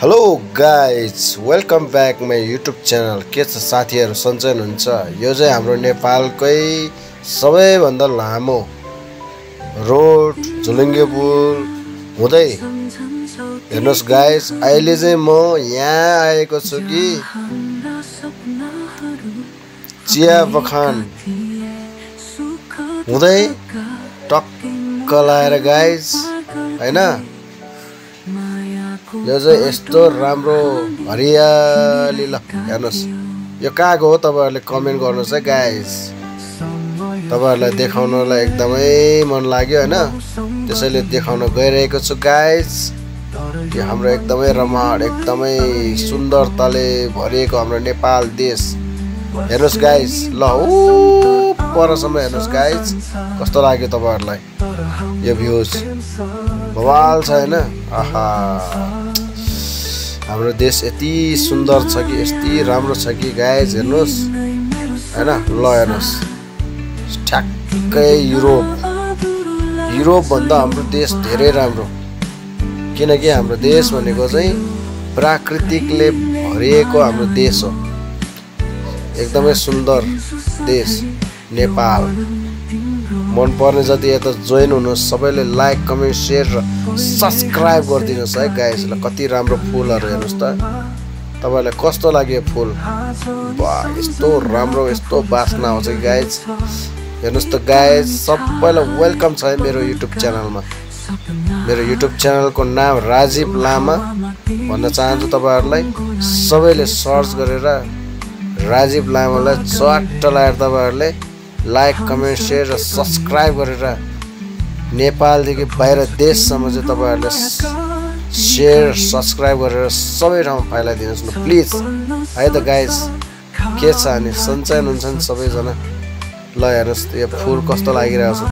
Hello guys welcome back my YouTube channel. के छ साथीहरु, सन्चै हुनुहुन्छ? यो चाहिँ हाम्रो नेपालकै सबैभन्दा लामो रोड झुलुङ्गे पुल हुँदै हेर्नुस् गाइज। अहिले चाहिँ म यहाँ आएको छु कि चिया बखान हुँदै टक्क लाएर गाइज हैन। यो चाहिँ यस्तो राम्रो हरियाली ल हेर्नुस्। यो कहाँको हो तपाईहरुले कमेन्ट गर्नुस् है गाइस। तपाईहरुलाई देखाउनलाई एकदमै मन लाग्यो हैन, त्यसैले देखाउन गइरहेको छु गाइस। यो हाम्रो एकदमै रमाड एकदमै सुन्दरताले भरिएको हाम्रो नेपाल देश हेर्नुस् गाइस। ल परसम्म हेर्नुस् गाइस, कस्तो लाग्यो तपाईहरुलाई यो भ्यूज? बवाल छ हैन। आहा, हाम्रो देश यति सुन्दर छ कि यति राम्रो छ कि गाइज हेर्नुस् हैन। ल हेर्नुस्, ठ्याक्कै युरोप भन्दा हाम्रो देश धेरै राम्रो, किनकि हाम्रो देश भनेको चाहिँ प्राकृतिकले भरिएको हाम्रो देश हो। एकदमै सुन्दर देश नेपाल। मन पर्ने जति यता जोइन हुनुहोस्, सबैले लाइक कमेन्ट शेयर र सब्सक्राइब गरिदिनुहोस् है गाइस। ल कति राम्रो फुलहरु हेर्नुस् त, तपाईलाई कस्तो लाग्यो फुल? वाह, यस्तो राम्रो यस्तो बास्ना आउँछ कि गाइस हेर्नुस् त गाइस। सबैलाई वेलकम छ है मेरो युट्युब च्यानलमा। मेरो युट्युब च्यानलको नाम राजीव लामा भन्न चाहन्छु तपाईहरुलाई। सबैले सर्च गरेर राजीव लामालाई चट्ट लाएर तपाईहरुले लाइक कमेन्ट शेयर र सब्सक्राइब गरेर नेपालदेखि बाहिर देशसम्म चाहिँ तपाईहरुले शेयर सब्सक्राइब गरेर सबै ठाउँमा फैलाइदिनुस् न प्लिज है त गाइस। के छ अनि सन्चै हुनुहुन्छ नि सबैजना? ल हेर्नुस् यो फुल कस्तो लागिरहेको छ।